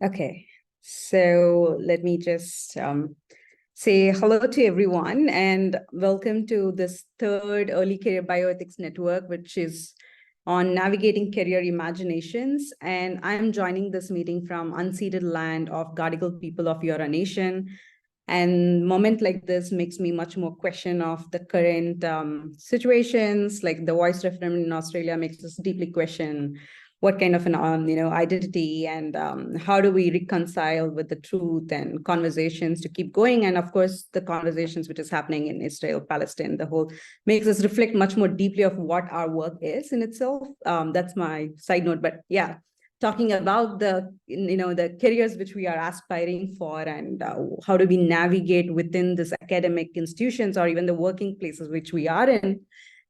Okay, so let me just say hello to everyone and welcome to this third Early Career Bioethics Network, which is on navigating career imaginations. And I'm joining this meeting from unceded land of Gadigal people of Eora Nation. And moment like this makes me much more question of the current situations, like the voice referendum in Australia makes us deeply question what kind of an identity and how do we reconcile with the truth and conversations to keep going. And of course the conversations which is happening in Israel Palestine, the whole makes us reflect much more deeply of what our work is in itself. That's my side note, but yeah, talking about the careers which we are aspiring for, and how do we navigate within this academic institutions or even the working places which we are in,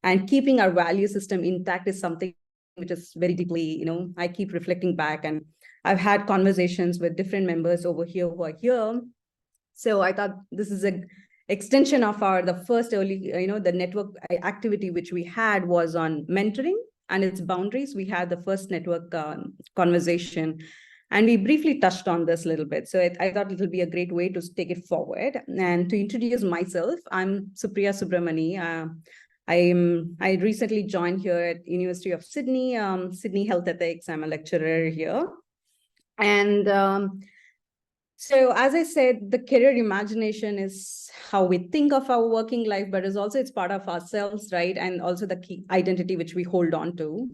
and keeping our value system intact is something which is very deeply, I keep reflecting back. And I've had conversations with different members over here who are here. So I thought this is a extension of the first early, the network activity which we had was on mentoring and its boundaries. We had the first network conversation, and we briefly touched on this a little bit. So I thought it will be a great way to take it forward. And to introduce myself, I'm Supriya Subramani. I recently joined here at University of Sydney, Sydney Health Ethics. I'm a lecturer here. And so as I said, the career imagination is how we think of our working life, but it's part of ourselves, right? And also the key identity which we hold on to.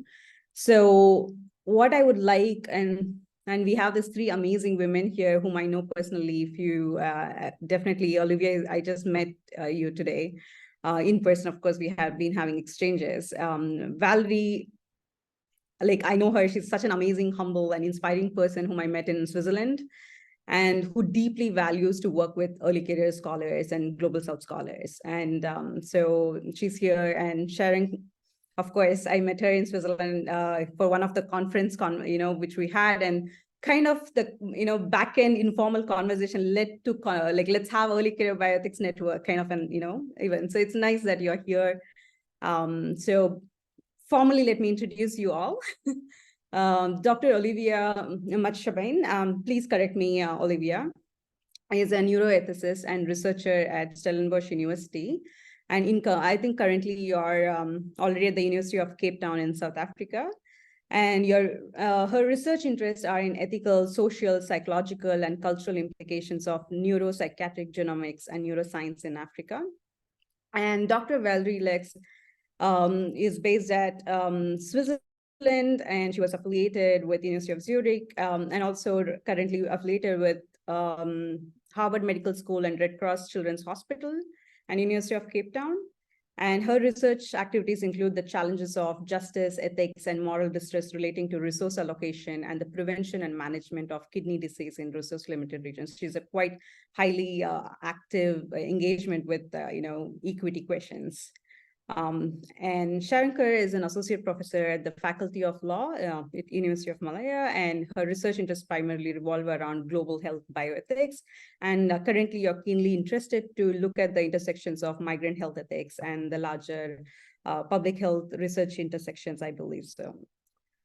So what I would like, and we have these three amazing women here whom I know personally. If you definitely, Olivia, I just met you today in person. Of course, we have been having exchanges. Valerie, like I know her, she's such an amazing, humble and inspiring person whom I met in Switzerland, and who deeply values to work with early career scholars and global South scholars. And so she's here. And Sharon, of course, I met her in Switzerland for one of the conference, which we had, and kind of the, back end informal conversation led to like, let's have early career bioethics network kind of an, event. So it's nice that you're here. So formally, let me introduce you all. Dr. Olivia Matschabein, please correct me, Olivia, is a neuroethicist and researcher at Stellenbosch University. And I think currently you're already at the University of Cape Town in South Africa. And her research interests are in ethical, social, psychological, and cultural implications of neuropsychiatric genomics and neuroscience in Africa. And Dr. Valerie Lex is based at Switzerland, and she was affiliated with the University of Zurich, and also currently affiliated with Harvard Medical School and Red Cross Children's Hospital and University of Cape Town. And her research activities include the challenges of justice, ethics, and moral distress relating to resource allocation and the prevention and management of kidney disease in resource-limited regions. She's a quite highly active engagement with, equity questions. And Sharon Kerr is an associate professor at the Faculty of Law at University of Malaya, and her research interests primarily revolve around global health bioethics. And currently, you're keenly interested to look at the intersections of migrant health ethics and the larger public health research intersections, I believe so.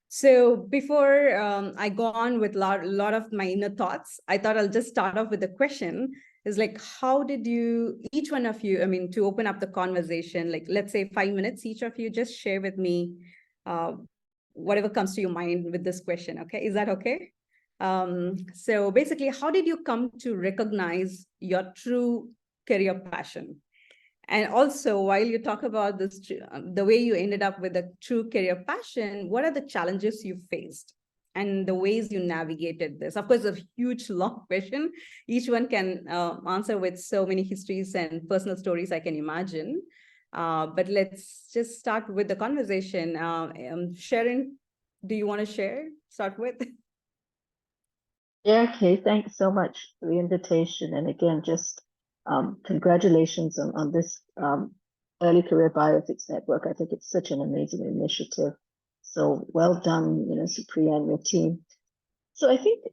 So before I go on with a lot of my inner thoughts, I thought I'll just start off with a question. Is like, how did you, each one of you, to open up the conversation, like let's say 5 minutes, each of you just share with me whatever comes to your mind with this question, okay? Is that okay? So basically, how did you come to recognize your true career passion? And also, while you talk about this, the way you ended up with a true career passion, what are the challenges you faced and the ways you navigated this? Of course, a huge, long question. Each one can answer with so many histories and personal stories I can imagine. But let's just start with the conversation. Sharon, do you want to share? Start with? Yeah, okay. Thanks so much for the invitation. And again, just congratulations on this Early Career Bioethics Network. I think it's such an amazing initiative. So well done, Supriya and your team. So I think,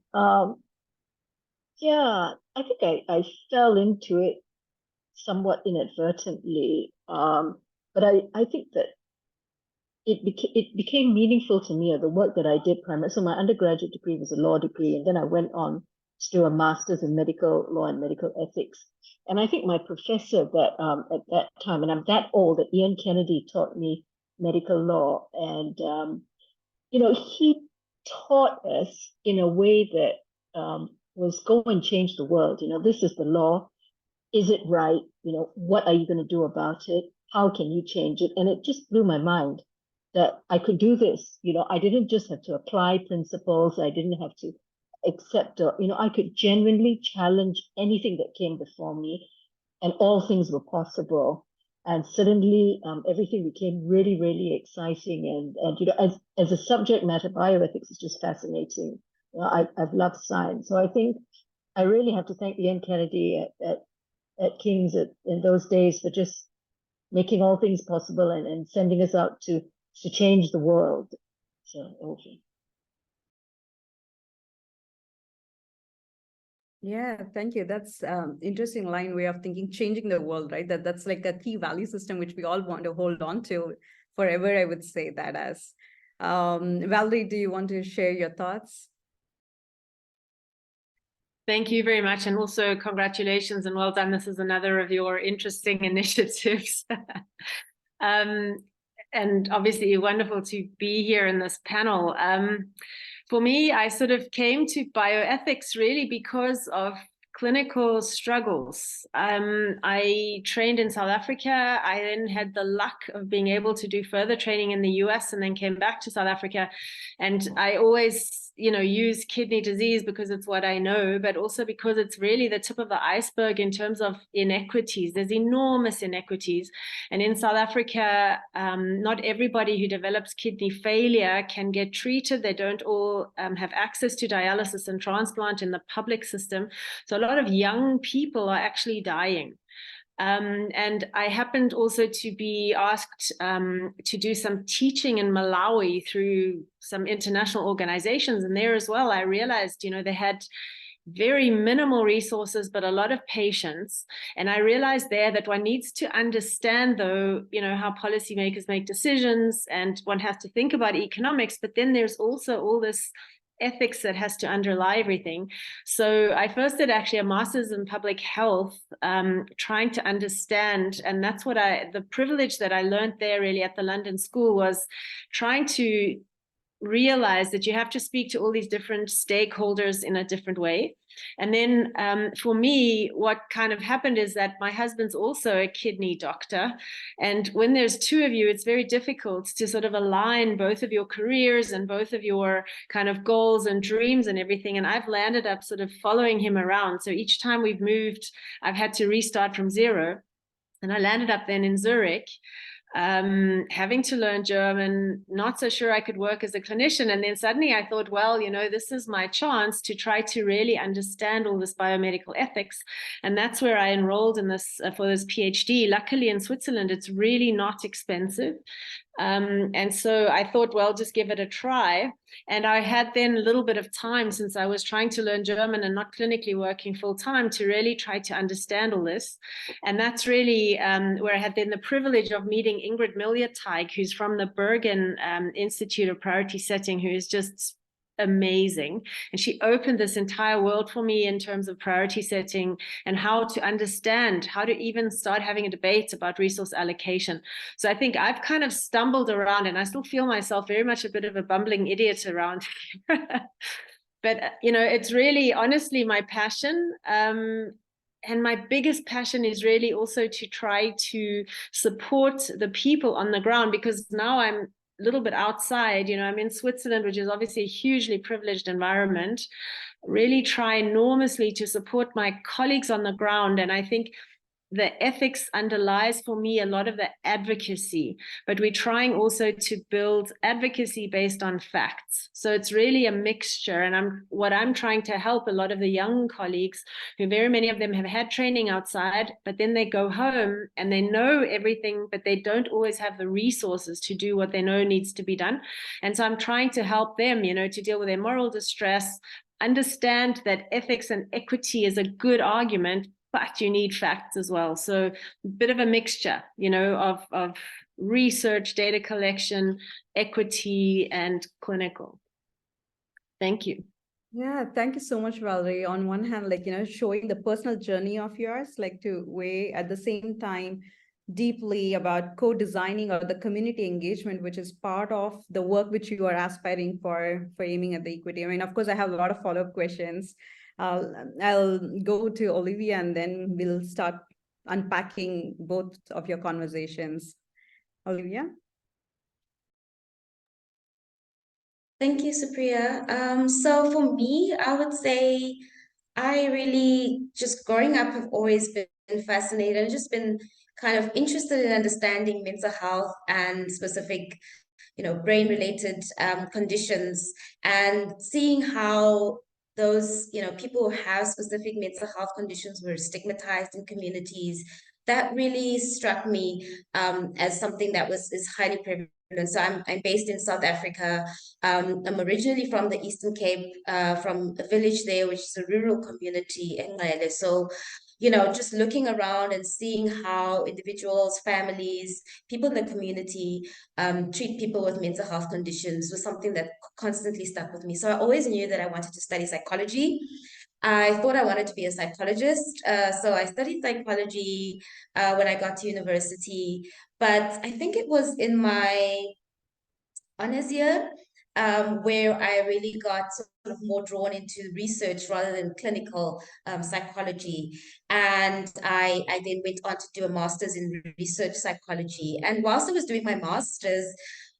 yeah, I think I fell into it somewhat inadvertently. But I think that it became meaningful to me, the work that I did primarily. So my undergraduate degree was a law degree, and then I went on to do a master's in medical law and medical ethics. And I think my professor that at that time, and I'm that old, that Ian Kennedy taught me medical law, and he taught us in a way that was go and change the world. This is the law. Is it right? What are you going to do about it? How can you change it? And it just blew my mind that I could do this. I didn't just have to apply principles. I didn't have to accept, I could genuinely challenge anything that came before me, and all things were possible. And suddenly, everything became really, really exciting. And as a subject matter, bioethics is just fascinating. I've loved science, so I think I really have to thank Ian Kennedy at King's in those days for just making all things possible and sending us out to change the world. So, okay. Yeah, thank you. That's interesting line way of thinking, changing the world, right? That's like a key value system which we all want to hold on to forever, I would say that as. Valerie, do you want to share your thoughts? Thank you very much. And also congratulations and well done. This is another of your interesting initiatives. And obviously wonderful to be here in this panel. For me, I sort of came to bioethics really because of clinical struggles. I trained in South Africa. I then had the luck of being able to do further training in the US and then came back to South Africa. And I always, use kidney disease because it's what I know, but also because it's really the tip of the iceberg in terms of inequities. There's enormous inequities. And in South Africa, not everybody who develops kidney failure can get treated. They don't all have access to dialysis and transplant in the public system. So a lot of young people are actually dying. And I happened also to be asked to do some teaching in Malawi through some international organizations. And there as well, I realized, they had very minimal resources, but a lot of patience. And I realized there that one needs to understand, though, how policymakers make decisions, and one has to think about economics, but then there's also all this ethics that has to underlie everything. So I first did actually a master's in public health, trying to understand, and that's what the privilege that I learned there really at the London School was trying to realize that you have to speak to all these different stakeholders in a different way. And then for me, what kind of happened is that my husband's also a kidney doctor. And when there's two of you, it's very difficult to sort of align both of your careers and both of your kind of goals and dreams and everything. And I've landed up sort of following him around. So each time we've moved, I've had to restart from zero. And I landed up then in Zurich, having to learn German, not so sure I could work as a clinician. And then suddenly I thought, well, this is my chance to try to really understand all this biomedical ethics. And that's where I enrolled in this for this PhD. Luckily in Switzerland, it's really not expensive. And so I thought, well, just give it a try. And I had then a little bit of time, since I was trying to learn German and not clinically working full time, to really try to understand all this. And that's really where I had then the privilege of meeting Ingrid Miljeteig, who's from the Bergen Institute of Priority Setting, who is just amazing. And she opened this entire world for me in terms of priority setting and how to understand, how to even start having a debate about resource allocation. So I think I've kind of stumbled around, and I still feel myself very much a bit of a bumbling idiot around here. But, it's really honestly my passion. And my biggest passion is really also to try to support the people on the ground, because now I'm a little bit outside, I'm in Switzerland, which is obviously a hugely privileged environment, really try enormously to support my colleagues on the ground. And I think the ethics underlies for me a lot of the advocacy, but we're trying also to build advocacy based on facts. So it's really a mixture. And what I'm trying to help a lot of the young colleagues, who very many of them have had training outside, but then they go home and they know everything, but they don't always have the resources to do what they know needs to be done. And so I'm trying to help them, to deal with their moral distress, understand that ethics and equity is a good argument, but you need facts as well. So a bit of a mixture, of research, data collection, equity, and clinical. Thank you. Yeah, thank you so much, Valerie. On one hand, like, showing the personal journey of yours, like to weigh at the same time deeply about co-designing or the community engagement, which is part of the work which you are aspiring for aiming at the equity. I mean, of course, I have a lot of follow-up questions. I'll go to Olivia and then we'll start unpacking both of your conversations. Olivia? Thank you, Supriya. So for me, I would say I really just growing up have always been fascinated and just been kind of interested in understanding mental health and specific, brain-related conditions, and seeing how those, people who have specific mental health conditions were stigmatized in communities. That really struck me as something that is highly prevalent. So I'm based in South Africa. I'm originally from the Eastern Cape, from a village there, which is a rural community in Ngqele. So, just looking around and seeing how individuals, families, people in the community treat people with mental health conditions was something that constantly stuck with me. So I always knew that I wanted to study psychology. I thought I wanted to be a psychologist. So I studied psychology when I got to university. But I think it was in my honors year where I really got sort of more drawn into research rather than clinical psychology. And I then went on to do a master's in research psychology. And whilst I was doing my master's,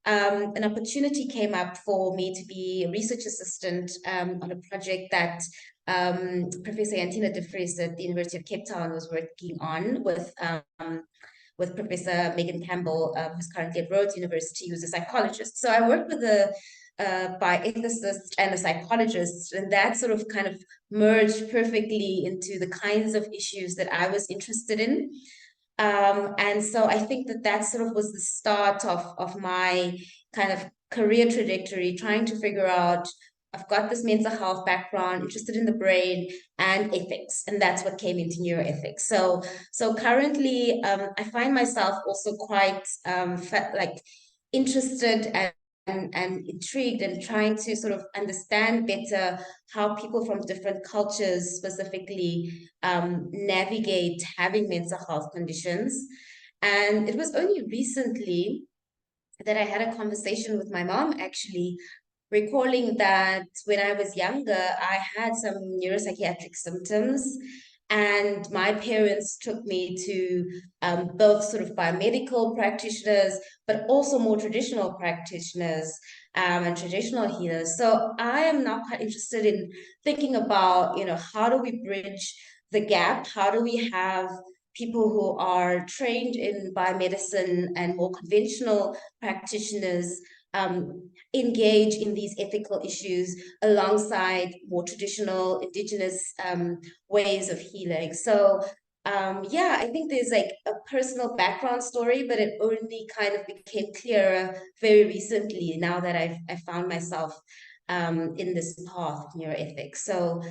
an opportunity came up for me to be a research assistant on a project that Professor Yantina de Vries at the University of Cape Town was working on with Professor Megan Campbell, who's currently at Rhodes University, who's a psychologist. So I worked with a bioethicist and a psychologist, and that sort of kind of merged perfectly into the kinds of issues that I was interested in. And so I think that sort of was the start of my kind of career trajectory, trying to figure out, I've got this mental health background, interested in the brain and ethics, and that's what came into neuroethics. So currently, I find myself also quite interested and intrigued and trying to sort of understand better how people from different cultures specifically navigate having mental health conditions. And it was only recently that I had a conversation with my mom, actually, recalling that when I was younger, I had some neuropsychiatric symptoms, and my parents took me to both sort of biomedical practitioners, but also more traditional practitioners and traditional healers. So I am now quite interested in thinking about, how do we bridge the gap? How do we have people who are trained in biomedicine and more conventional practitioners engage in these ethical issues alongside more traditional indigenous ways of healing. So yeah, I think there's like a personal background story, but it only kind of became clearer very recently now that I found myself in this path of neuroethics. So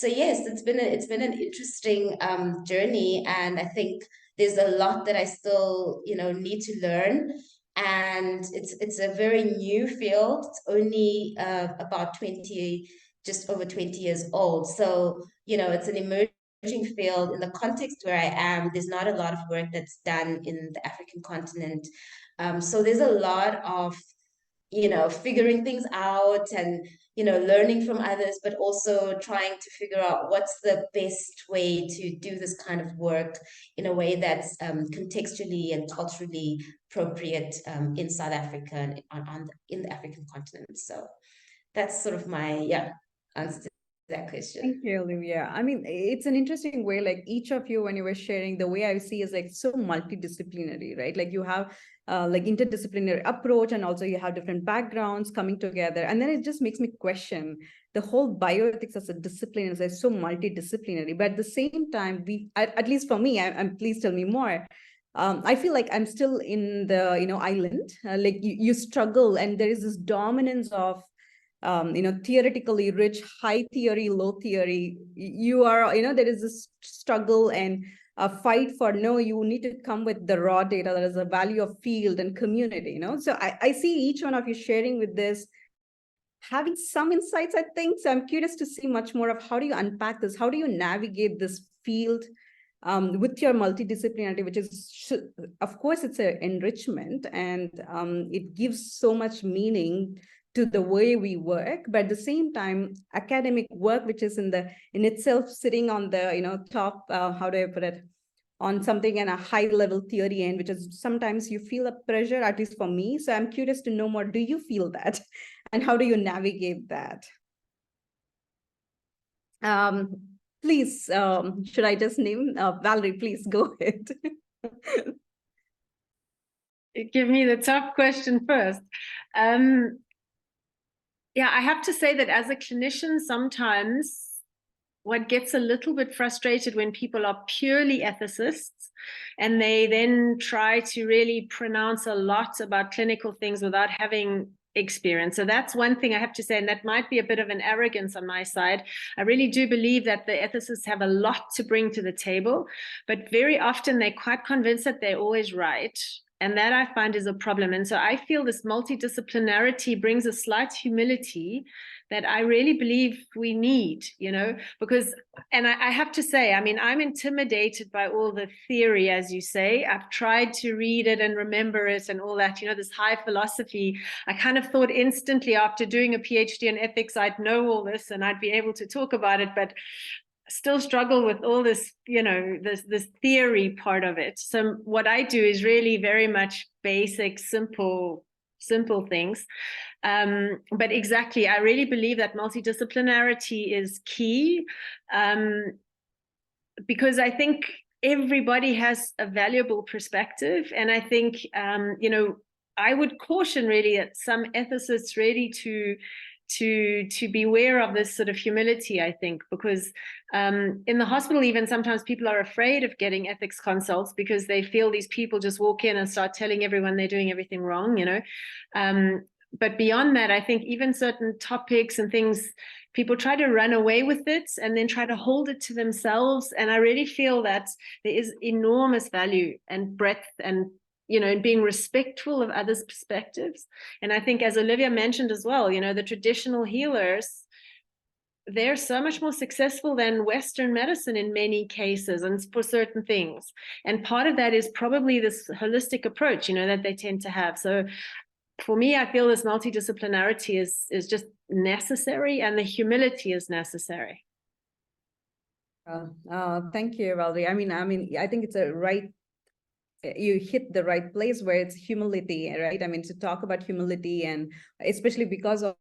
yes, it's been an interesting journey, and I think there's a lot that I still need to learn. And it's a very new field. It's only about just over 20 years old. So, it's an emerging field in the context where I am. There's not a lot of work that's done in the African continent. So there's a lot of, figuring things out and, learning from others, but also trying to figure out what's the best way to do this kind of work in a way that's contextually and culturally appropriate in South Africa and in the African continent. So that's sort of my answer to that question. Thank you, Olivia. I mean, it's an interesting way, like each of you, when you were sharing, the way I see is like so multidisciplinary, right? Like you have like interdisciplinary approach, and also you have different backgrounds coming together. And then it just makes me question the whole bioethics as a discipline is like so multidisciplinary. But at the same time, at least for me, I'm please tell me more. I feel like I'm still in the, island, like you struggle, and there is this dominance of theoretically rich, high theory, low theory. You are, there is this struggle, and fight for, no, you need to come with the raw data. That is a value of field and community, So I see each one of you sharing with this, having some insights, I think. So I'm curious to see much more of how do you unpack this? How do you navigate this field with your multidisciplinarity, which is, of course, it's an enrichment, and it gives so much meaning to the way we work, but at the same time, academic work, which is in itself sitting on the top, how do I put it, on something in a high level theory end, which is sometimes you feel a pressure, at least for me. So I'm curious to know more. Do you feel that? And how do you navigate that? Please, should I just name Valerie? Please go ahead. Give me the tough question first. Yeah, I have to say that as a clinician, sometimes what gets a little bit frustrated when people are purely ethicists and they then try to really pronounce a lot about clinical things without having experience. So that's one thing I have to say, and that might be a bit of an arrogance on my side. I really do believe that the ethicists have a lot to bring to the table, but very often they're quite convinced that they're always right. And that I find is a problem. And so I feel this multidisciplinarity brings a slight humility that I really believe we need, because, and I have to say, I mean, I'm intimidated by all the theory, as you say. I've tried to read it and remember it and all that, this high philosophy. I kind of thought instantly after doing a PhD in ethics, I'd know all this and I'd be able to talk about it, but still struggle with all this, this theory part of it. So what I do is really very much basic, simple things. But exactly, I really believe that multidisciplinarity is key, because I think everybody has a valuable perspective. And I think, I would caution really that some ethicists really to beware of this sort of humility, I think, because in the hospital, even sometimes people are afraid of getting ethics consults because they feel these people just walk in and start telling everyone they're doing everything wrong, But beyond that, I think even certain topics and things, people try to run away with it and then try to hold it to themselves. And I really feel that there is enormous value and breadth and in being respectful of others' perspectives. And I think, as Olivia mentioned as well, the traditional healers, they're so much more successful than Western medicine in many cases and for certain things. And part of that is probably this holistic approach, that they tend to have. So for me, I feel this multidisciplinarity is just necessary, and the humility is necessary. Thank you, Valerie. I mean, I think it's you hit the right place where it's humility, right? I mean, to talk about humility, and especially because of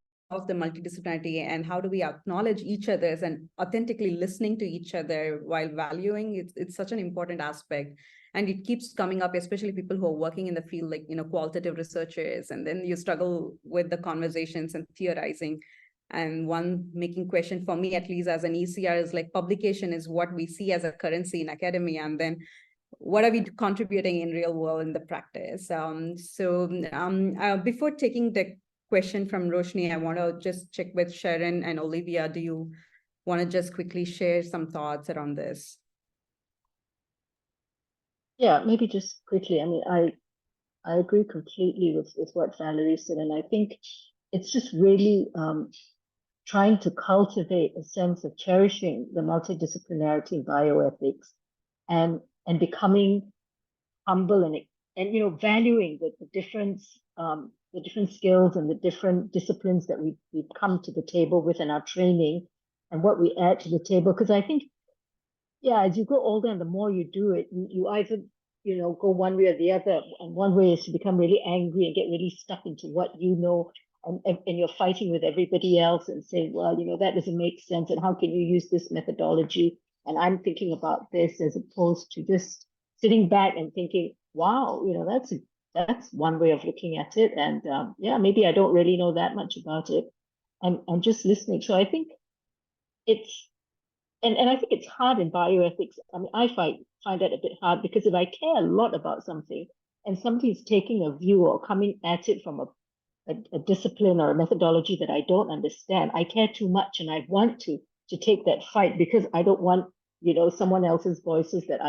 the multidisciplinarity, and how do we acknowledge each other's and authentically listening to each other while valuing, it's such an important aspect. And it keeps coming up, especially people who are working in the field, like, qualitative researchers, and then you struggle with the conversations and theorizing. And one making question for me, at least as an ECR, is like, publication is what we see as a currency in academia, and then what are we contributing in real world in the practice? Before taking the question from Roshni, I want to just check with Sharon and Olivia. Do you want to just quickly share some thoughts around this? Yeah, maybe just quickly. I mean, I agree completely with what Valerie said, and I think it's just really trying to cultivate a sense of cherishing the multidisciplinarity in bioethics, and becoming humble and valuing the different skills and the different disciplines that we've come to the table with in our training, and what we add to the table. Because I think, yeah, as you grow older and the more you do it, you either go one way or the other. And one way is to become really angry and get really stuck into what you know, and you're fighting with everybody else and saying, well, that doesn't make sense, and how can you use this methodology? And I'm thinking about this, as opposed to just sitting back and thinking, wow, that's one way of looking at it. And yeah, maybe I don't really know that much about it. I'm just listening. So I think it's, and I think it's hard in bioethics. I mean, I find that a bit hard, because if I care a lot about something and somebody's taking a view or coming at it from a discipline or a methodology that I don't understand, I care too much, and I want to take that fight, because I don't want someone else's voices that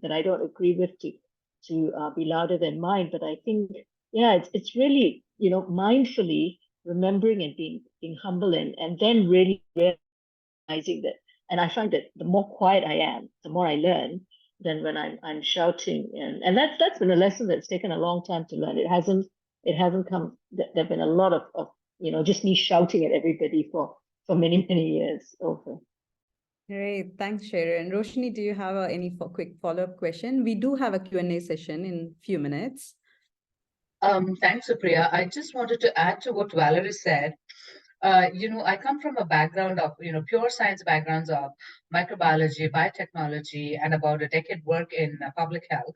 that I don't agree with to be louder than mine. But I think, yeah, it's really, mindfully remembering and being humble, and then really realizing that. And I find that the more quiet I am, the more I learn than when I'm shouting. And that's been a lesson that's taken a long time to learn. It hasn't come. There've been a lot of just me shouting at everybody for many, many years over. Great, thanks, Sharon. Roshni, do you have any quick follow-up question? We do have a Q&A session in a few minutes. Thanks, Supriya. I just wanted to add to what Valerie said. I come from a background of, pure science backgrounds of microbiology, biotechnology, and about a decade work in public health.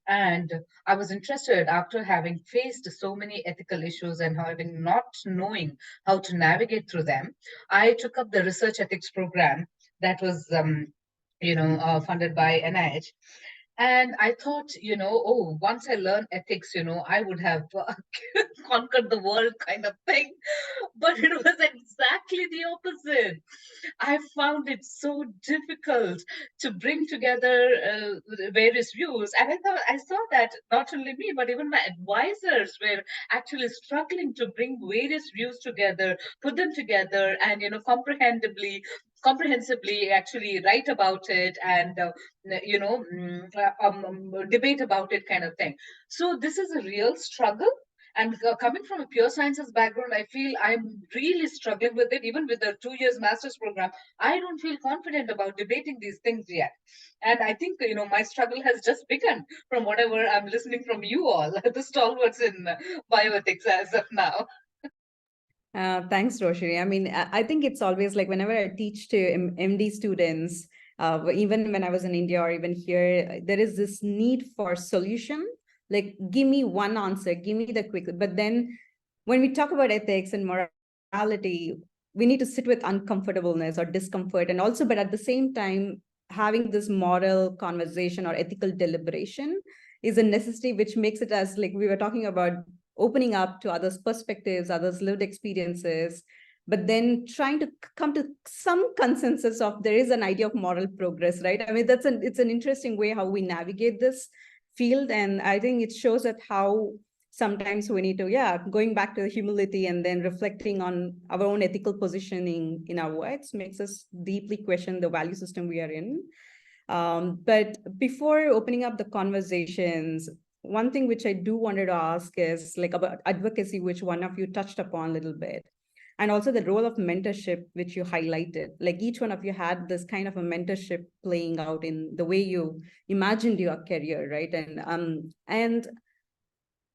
And I was interested, after having faced so many ethical issues and having not knowing how to navigate through them, I took up the research ethics program that was, funded by NIH. And I thought, once I learn ethics, I would have conquered the world kind of thing. But it was exactly the opposite. I found it so difficult to bring together various views. And I saw that not only me, but even my advisors were actually struggling to bring various views together, put them together, and, comprehensively actually write about it and debate about it, kind of thing. So this is a real struggle, and coming from a pure sciences background, I feel I'm really struggling with it. Even with the 2 years master's program, I don't feel confident about debating these things yet. And I think my struggle has just begun from whatever I'm listening from you all, the stalwarts in bioethics as of now. Thanks, Roshni. I mean, I think it's always like whenever I teach to MD students, even when I was in India or even here, there is this need for solution. Like, give me one answer, give me the quick. But then when we talk about ethics and morality, we need to sit with uncomfortableness or discomfort. And also, but at the same time, having this moral conversation or ethical deliberation is a necessity, which makes it, as like we were talking about, opening up to others' perspectives, others' lived experiences, but then trying to come to some consensus of there is an idea of moral progress, right? I mean, it's an interesting way how we navigate this field. And I think it shows that how sometimes we need to, going back to the humility and then reflecting on our own ethical positioning in our works makes us deeply question the value system we are in. But before opening up the conversations, one thing which I do wanted to ask is like about advocacy, which one of you touched upon a little bit, and also the role of mentorship, which you highlighted. Like each one of you had this kind of a mentorship playing out in the way you imagined your career, right? And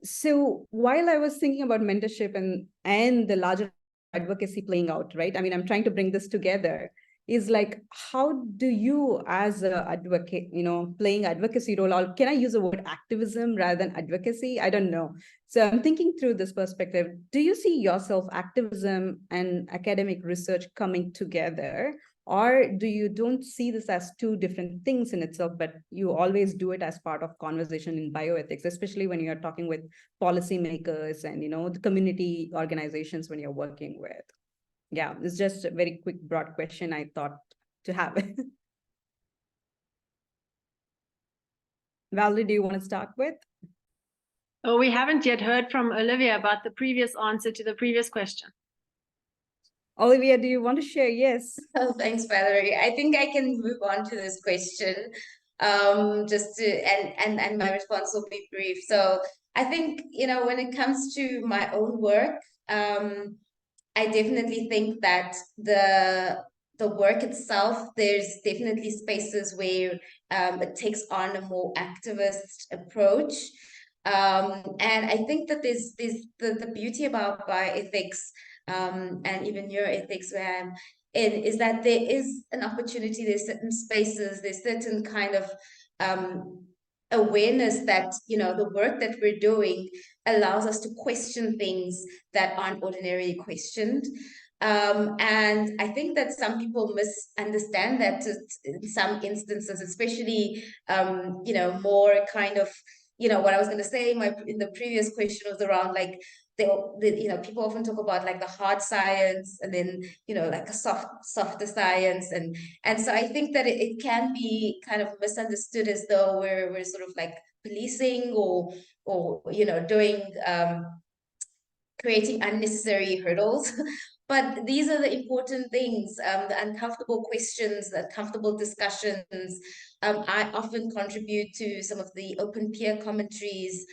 so while I was thinking about mentorship and the larger advocacy playing out, right? I mean, I'm trying to bring this together. Is like, how do you as an advocate, playing advocacy role, or can I use the word activism rather than advocacy? I don't know. So I'm thinking through this perspective. Do you see yourself activism and academic research coming together? Or do you don't see this as two different things in itself, but you always do it as part of conversation in bioethics, especially when you're talking with policymakers and, the community organizations when you're working with? Yeah, it's just a very quick, broad question I thought to have. Valerie, do you want to start with? Oh, we haven't yet heard from Olivia about the previous answer to the previous question. Olivia, do you want to share? Yes. Oh, thanks, Valerie. I think I can move on to this question. Just to and my response will be brief. So I think, when it comes to my own work, I definitely think that the work itself, there's definitely spaces where it takes on a more activist approach. And I think that there's the beauty about bioethics and even neuroethics where I'm in is that there is an opportunity, there's certain spaces, there's certain kind of awareness that, the work that we're doing allows us to question things that aren't ordinarily questioned. And I think that some people misunderstand that in some instances, especially, more kind of, what I was going to say in the previous question was around like people often talk about like the hard science and then, like a softer science. And so I think that it can be kind of misunderstood as though we're sort of like policing or doing, creating unnecessary hurdles. But these are the important things, the uncomfortable questions, the uncomfortable discussions. I often contribute to some of the open peer commentaries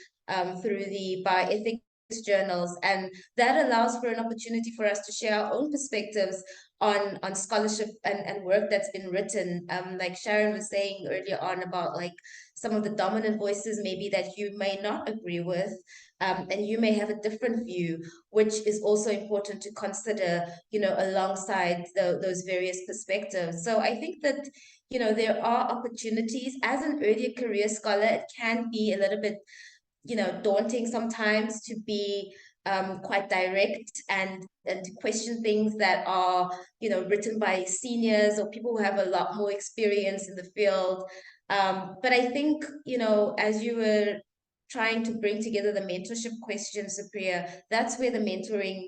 through the bioethics journals, and that allows for an opportunity for us to share our own perspectives on scholarship and work that's been written. Like Sharon was saying earlier on about like some of the dominant voices maybe that you may not agree with, and you may have a different view, which is also important to consider, alongside those various perspectives. So I think that, there are opportunities. As an earlier career scholar, it can be a little bit, daunting sometimes to be quite direct and to question things that are, written by seniors or people who have a lot more experience in the field. But I think, as you were trying to bring together the mentorship question, Supriya, that's where the mentoring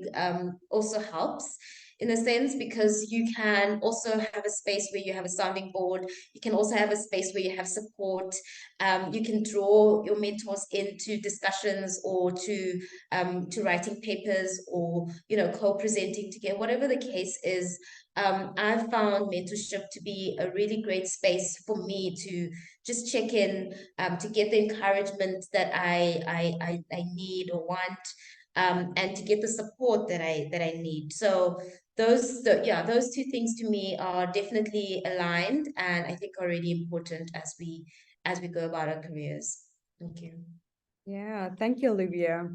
also helps, in a sense, because you can also have a space where you have a sounding board. You can also have a space where you have support. You can draw your mentors into discussions or to writing papers or, co-presenting together, whatever the case is. I've found mentorship to be a really great space for me to just check in, to get the encouragement that I need or want, and to get the support that I need. So those two things to me are definitely aligned, and I think are really important as we go about our careers. Thank you. Yeah, thank you, Olivia.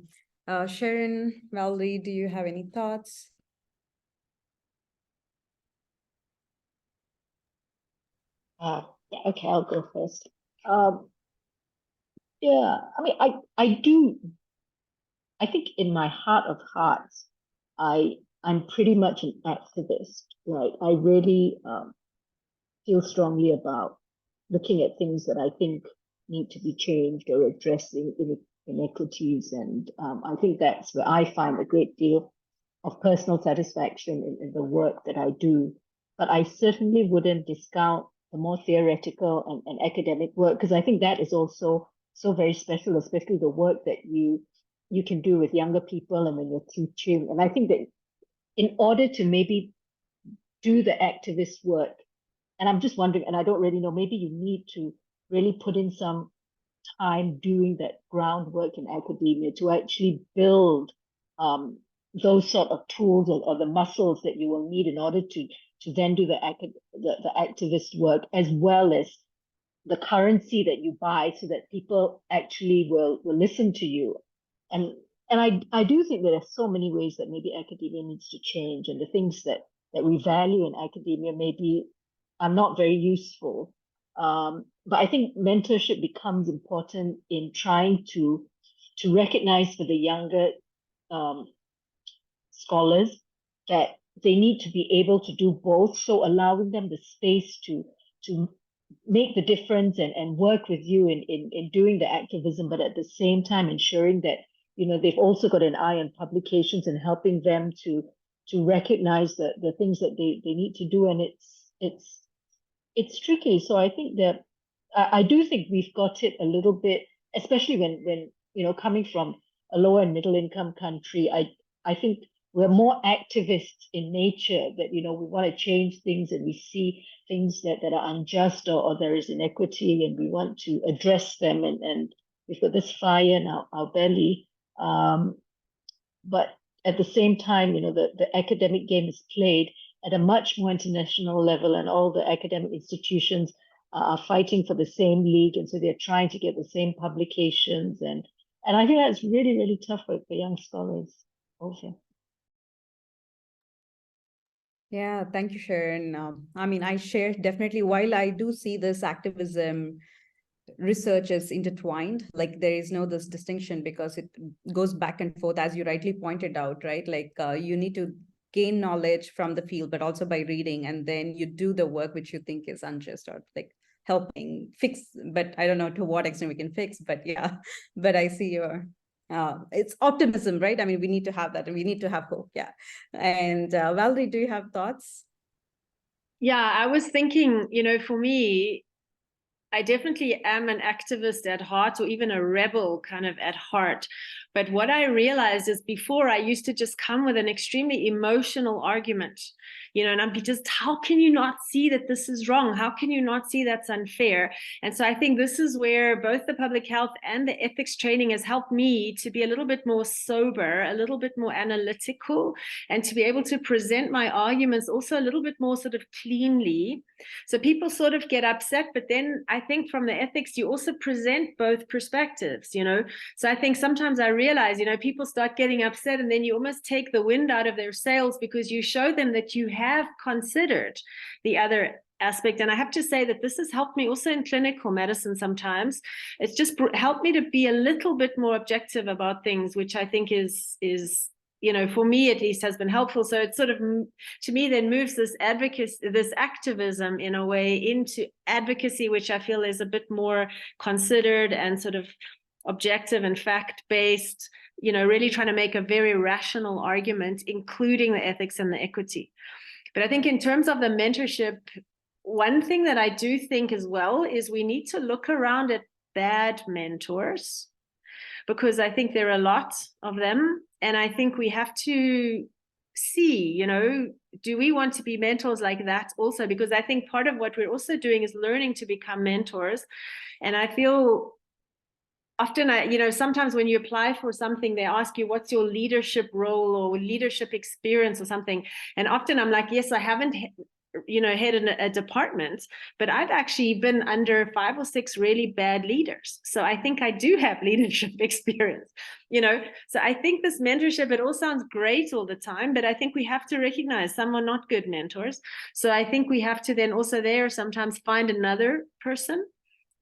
Sharon, Valerie, do you have any thoughts? Yeah, okay, I'll go first. Yeah, I mean, I think in my heart of hearts, I'm pretty much an activist, right? I really feel strongly about looking at things that I think need to be changed or addressing inequities. And I think that's where I find a great deal of personal satisfaction in the work that I do. But I certainly wouldn't discount the more theoretical and academic work, because I think that is also so very special, especially the work that you can do with younger people and when you're teaching. And I think that in order to maybe do the activist work, and I'm just wondering, and I don't really know, maybe you need to really put in some time doing that groundwork in academia to actually build those sort of tools or the muscles that you will need in order to then do the activist work, as well as the currency that you buy so that people actually will listen to you. And I do think there are so many ways that maybe academia needs to change, and the things that we value in academia maybe are not very useful. But I think mentorship becomes important in trying to recognize for the younger scholars that they need to be able to do both. So allowing them the space to make the difference and work with you in doing the activism, but at the same time ensuring that, they've also got an eye on publications and helping them to recognize the things that they need to do. And it's tricky. So I think that I do think we've got it a little bit, especially when coming from a lower and middle income country. I think we're more activists in nature, that we want to change things, and we see things that are unjust or there is inequity, and we want to address them, and we've got this fire in our belly. But at the same time, the academic game is played at a much more international level, and all the academic institutions are fighting for the same league, and so they're trying to get the same publications, and I think that's really, really tough for young scholars also. Yeah, thank you, Sharon. I mean, I share definitely, while I do see this activism research is intertwined, like there is no this distinction, because it goes back and forth, as you rightly pointed out, right? Like you need to gain knowledge from the field, but also by reading, and then you do the work which you think is unjust or like helping fix, but I don't know to what extent we can fix, but yeah, but I see your it's optimism, right? I mean, we need to have that, and we need to have hope. Yeah. And Valerie, do you have thoughts? Yeah, I was thinking, for me, I definitely am an activist at heart, or even a rebel kind of at heart. But what I realized is before I used to just come with an extremely emotional argument, and I'd be just, how can you not see that this is wrong? How can you not see that's unfair? And so I think this is where both the public health and the ethics training has helped me to be a little bit more sober, a little bit more analytical, and to be able to present my arguments also a little bit more sort of cleanly. So people sort of get upset, but then I think from the ethics, you also present both perspectives, So I think sometimes I realize, people start getting upset, and then you almost take the wind out of their sails because you show them that you have considered the other aspect. And I have to say that this has helped me also in clinical medicine sometimes. It's just helped me to be a little bit more objective about things, which I think is for me at least has been helpful. So it sort of, to me, then moves this advocacy, this activism in a way into advocacy, which I feel is a bit more considered and sort of objective and fact-based, really trying to make a very rational argument, including the ethics and the equity. But I think in terms of the mentorship, one thing that I do think as well is we need to look around at bad mentors, because I think there are a lot of them. And I think we have to see, do we want to be mentors like that also? Because I think part of what we're also doing is learning to become mentors. And I feel often, sometimes when you apply for something, they ask you, what's your leadership role or leadership experience or something? And often I'm like, yes, I haven't headed a department, but I've actually been under 5 or 6 really bad leaders. So I think I do have leadership experience, So I think this mentorship, it all sounds great all the time, but I think we have to recognize some are not good mentors. So I think we have to then also there sometimes find another person.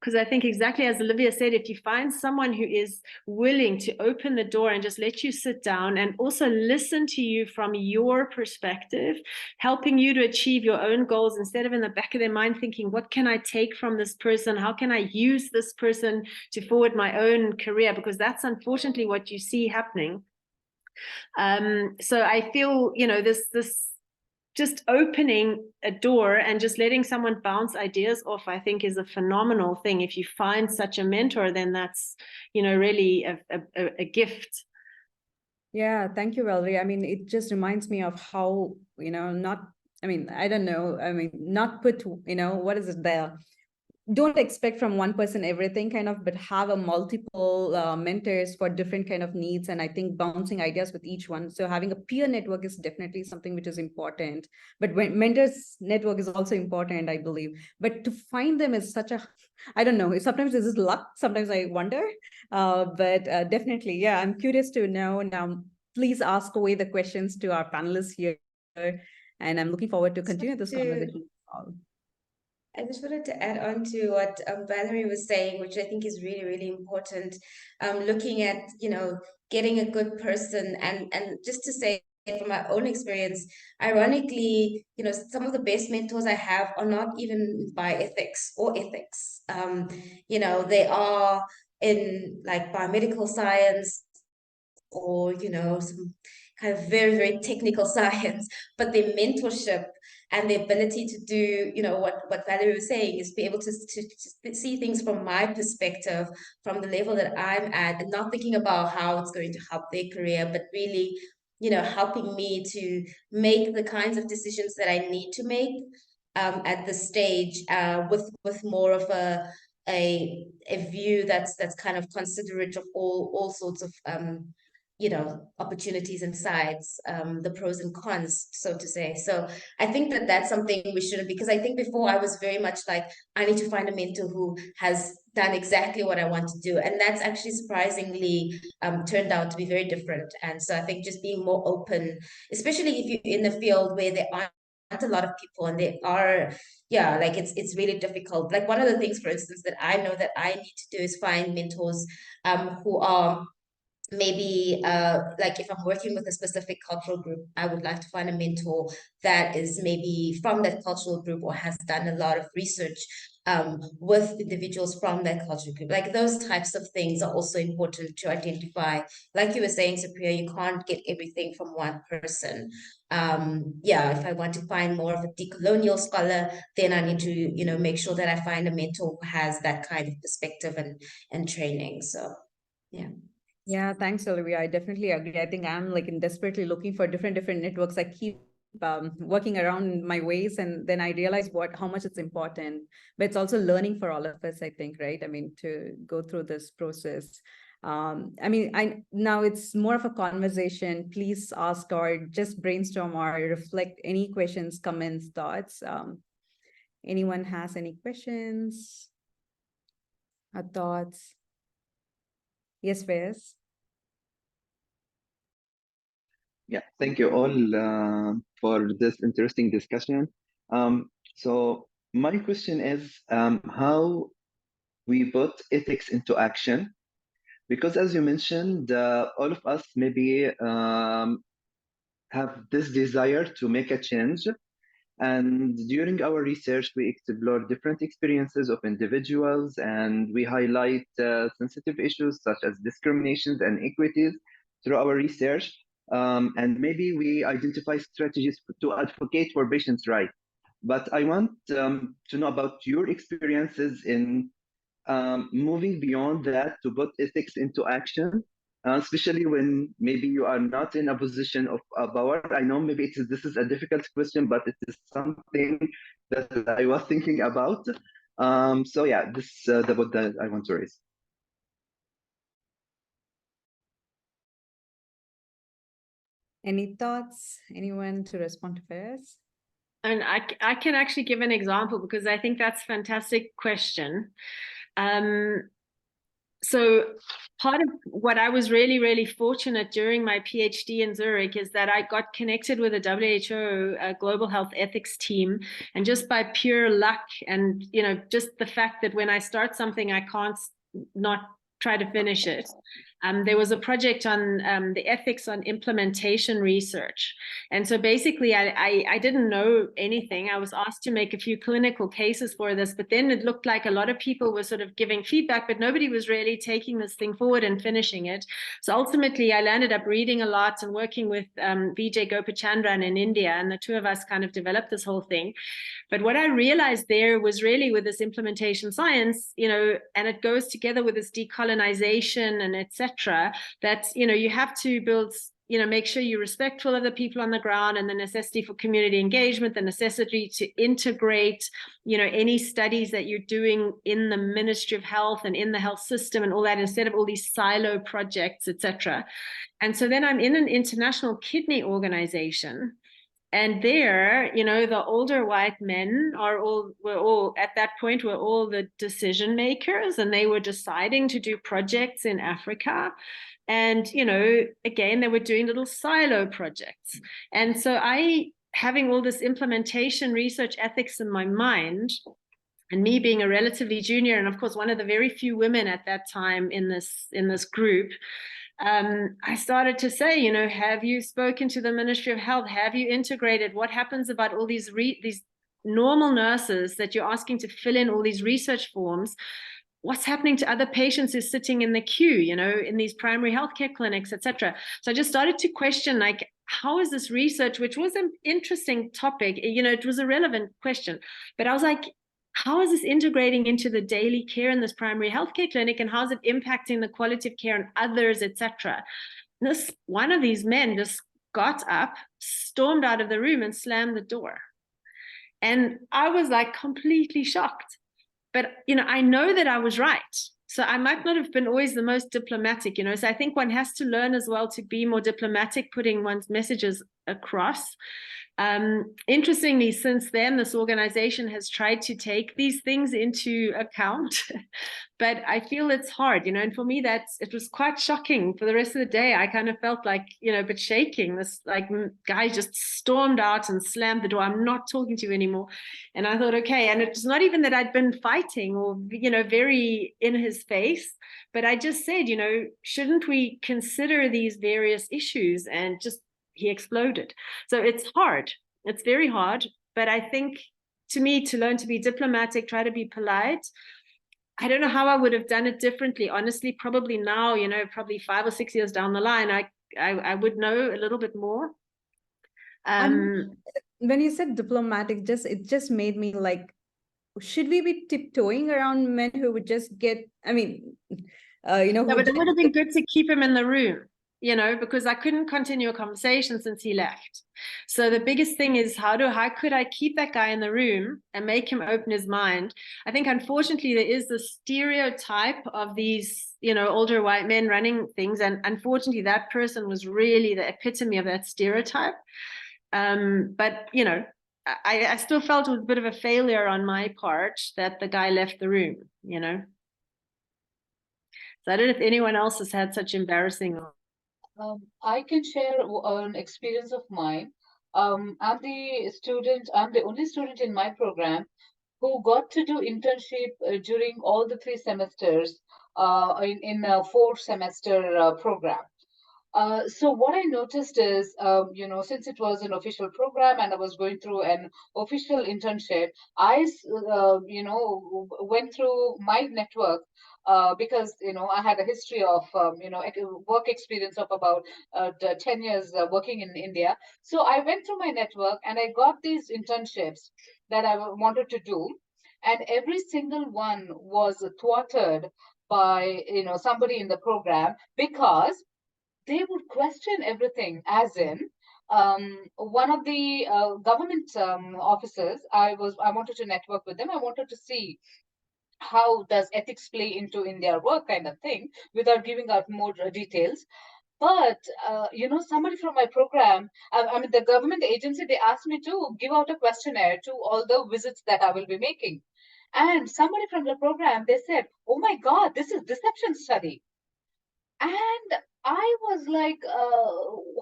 Because I think exactly as Olivia said, if you find someone who is willing to open the door and just let you sit down and also listen to you from your perspective, helping you to achieve your own goals instead of in the back of their mind thinking, what can I take from this person? How can I use this person to forward my own career? Because that's unfortunately what you see happening. So I feel, this just opening a door and just letting someone bounce ideas off, I think is a phenomenal thing. If you find such a mentor, then that's, really a gift. Yeah, thank you, Valerie. I mean, it just reminds me of how, not put, what is it there? Don't expect from one person everything kind of, but have a multiple mentors for different kind of needs. And I think bouncing ideas with each one. So having a peer network is definitely something which is important, but when mentors network is also important, I believe. But to find them is such a, I don't know, sometimes this is luck. Sometimes I wonder, but definitely, yeah, I'm curious to know now. Please ask away the questions to our panelists here. And I'm looking forward to continue this conversation. I just wanted to add on to what Valerie was saying, which I think is really, really important. Looking at, getting a good person, and just to say from my own experience, ironically, some of the best mentors I have are not even bioethics or ethics. They are in like biomedical science or, some kind of very, very technical science, but their mentorship and the ability to do, what Valerie was saying is be able to see things from my perspective, from the level that I'm at, and not thinking about how it's going to help their career, but really, helping me to make the kinds of decisions that I need to make at this stage, with more of a view that's kind of considerate of all sorts of opportunities and sides, the pros and cons, so to say. So I think that that's something we shouldn't, because I think before I was very much like, I need to find a mentor who has done exactly what I want to do. And that's actually surprisingly turned out to be very different. And so I think just being more open, especially if you're in a field where there aren't a lot of people and they are, like it's really difficult. Like one of the things, for instance, that I know that I need to do is find mentors who are maybe like if I'm working with a specific cultural group, I would like to find a mentor that is maybe from that cultural group or has done a lot of research with individuals from that cultural group. Like those types of things are also important to identify. Like you were saying, Supriya, you can't get everything from one person. Yeah, if I want to find more of a decolonial scholar, then I need to, you know, make sure that I find a mentor who has that kind of perspective and training. So, yeah. Yeah, thanks, Olivia. I definitely agree. I think I'm like desperately looking for different networks. I keep working around my ways, and then I realize how much it's important. But it's also learning for all of us, I think, right? I mean, to go through this process. I mean, now it's more of a conversation. Please ask or just brainstorm or reflect any questions, comments, thoughts. Anyone has any questions or thoughts? Yes, Faiz. Yeah, thank you all for this interesting discussion. So my question is how we put ethics into action, because as you mentioned, all of us maybe have this desire to make a change. And during our research, we explore different experiences of individuals, and we highlight sensitive issues such as discriminations and inequities through our research. And maybe we identify strategies to advocate for patients' rights. But I want to know about your experiences in moving beyond that to put ethics into action, especially when maybe you are not in a position of power. I know maybe this is a difficult question, but it is something that I was thinking about. So yeah, this is what I want to raise. Any thoughts? Anyone to respond to Faiz? And I can actually give an example because I think that's a fantastic question. So part of what I was really, really fortunate during my PhD in Zurich is that I got connected with a WHO global health ethics team. And just by pure luck and, you know, just the fact that when I start something, I can't not try to finish it. There was a project on the ethics on implementation research. And so basically I didn't know anything. I was asked to make a few clinical cases for this, but then it looked like a lot of people were sort of giving feedback, but nobody was really taking this thing forward and finishing it. So ultimately I landed up reading a lot and working with Vijay Gopachandran in India, and the two of us kind of developed this whole thing. But what I realized there was really with this implementation science, you know, and it goes together with this decolonization and etc., that, you know, you have to build, you know, make sure you're respectful of the people on the ground, and the necessity for community engagement, the necessity to integrate, you know, any studies that you're doing in the Ministry of Health and in the health system and all that, instead of all these silo projects, etc. And so then I'm in an international kidney organization. And there, you know, the older white men were all at that point were all the decision makers, and they were deciding to do projects in Africa. And, you know, again, they were doing little silo projects. And so having all this implementation research ethics in my mind, and me being a relatively junior, and of course, one of the very few women at that time in this group, I started to say, you know, have you spoken to the Ministry of Health? Have you integrated? What happens about all these normal nurses that you're asking to fill in all these research forms? What's happening to other patients who's sitting in the queue, you know, in these primary healthcare clinics, etc. So I just started to question, like, how is this research, which was an interesting topic, you know, it was a relevant question, but I was like, how is this integrating into the daily care in this primary healthcare clinic, and how is it impacting the quality of care on others, etc.? One of these men just got up, stormed out of the room, and slammed the door. And I was like completely shocked. But, you know, I know that I was right. So I might not have been always the most diplomatic, you know. So I think one has to learn as well to be more diplomatic, putting one's messages across. Interestingly, since then, this organization has tried to take these things into account, but I feel it's hard, and for me, it was quite shocking. For the rest of the day, I kind of felt like, a bit shaking. This guy just stormed out and slammed the door. I'm not talking to you anymore. And I thought, okay. And it's not even that I'd been fighting or, very in his face, but I just said, shouldn't we consider these various issues? And just, he exploded. So it's hard. It's very hard. But I think, to me, to learn to be diplomatic, try to be polite. I don't know how I would have done it differently. Honestly, probably now, probably 5 or 6 years down the line, I would know a little bit more. When you said diplomatic, it just made me like, should we be tiptoeing around men who would just get, I mean, No, but it would have been good to keep him in the room, because I couldn't continue a conversation since he left. So the biggest thing is how could I keep that guy in the room and make him open his mind? I think, unfortunately, there is the stereotype of these, older white men running things. And unfortunately, that person was really the epitome of that stereotype. But, I still felt it was a bit of a failure on my part that the guy left the room, So I don't know if anyone else has had such embarrassing. I can share an experience of mine. I'm the only student in my program who got to do internship during all the 3 semesters in a 4-semester program. So what I noticed is, since it was an official program and I was going through an official internship, I, went through my network because, I had a history of, work experience of about 10 years working in India. So I went through my network and I got these internships that I wanted to do. And every single one was thwarted by, somebody in the program, because they would question everything, as in one of the government officers, I wanted to network with them. I wanted to see how does ethics play into in their work, kind of thing, without giving out more details. But somebody from my program, I mean the government agency, they asked me to give out a questionnaire to all the visits that I will be making. And somebody from the program, they said, "Oh my God, this is deception study." And I was like,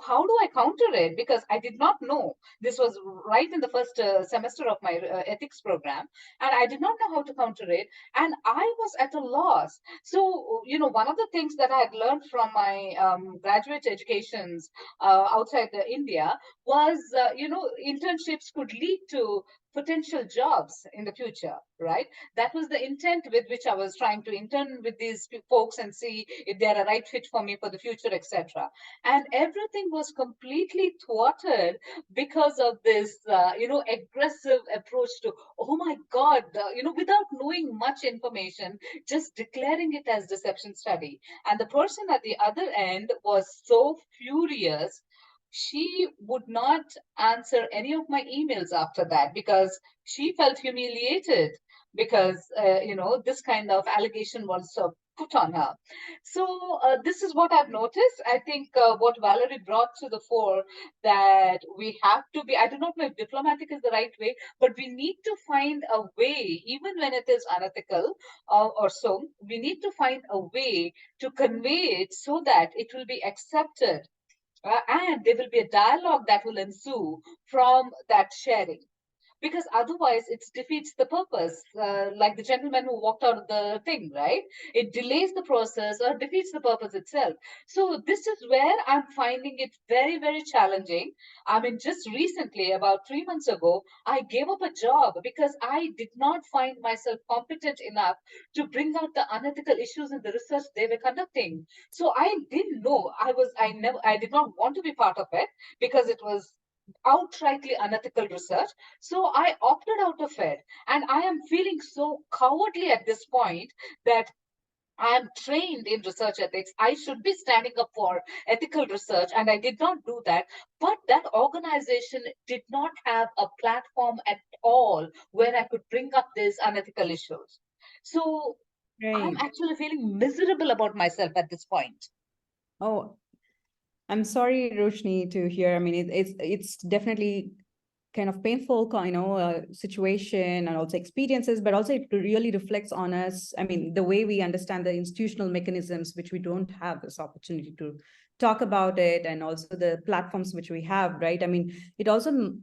how do I counter it? Because I did not know. This was right in the first semester of my ethics program. And I did not know how to counter it. And I was at a loss. So, one of the things that I had learned from my graduate educations outside India was, internships could lead to potential jobs in the future, right? That was the intent with which I was trying to intern with these folks and see if they're a right fit for me for the future, etc. And everything was completely thwarted because of this, aggressive approach to, oh my God, without knowing much information, just declaring it as deception study. And the person at the other end was so furious. She would not answer any of my emails after that because she felt humiliated because, this kind of allegation was put on her. So this is what I've noticed. I think what Valerie brought to the fore, that we have to be, I do not know if diplomatic is the right way, but we need to find a way, even when it is unethical or so, we need to find a way to convey it so that it will be accepted. And there will be a dialogue that will ensue from that sharing, because otherwise it defeats the purpose, like the gentleman who walked out of the thing, right? It delays the process or defeats the purpose itself. So this is where I'm finding it very, very challenging. I mean, just recently, about 3 months ago, I gave up a job because I did not find myself competent enough to bring out the unethical issues in the research they were conducting. So I didn't know. I did not want to be part of it because it was outrightly unethical research. So I opted out of it. And I am feeling so cowardly at this point that I am trained in research ethics. I should be standing up for ethical research, and I did not do that. But that organization did not have a platform at all where I could bring up these unethical issues. So I'm actually feeling miserable about myself at this point. Oh, I'm sorry, Roshni, to hear. I mean, it's definitely kind of painful, situation and also experiences, but also it really reflects on us. I mean, the way we understand the institutional mechanisms, which we don't have this opportunity to talk about it, and also the platforms which we have, right? I mean, it also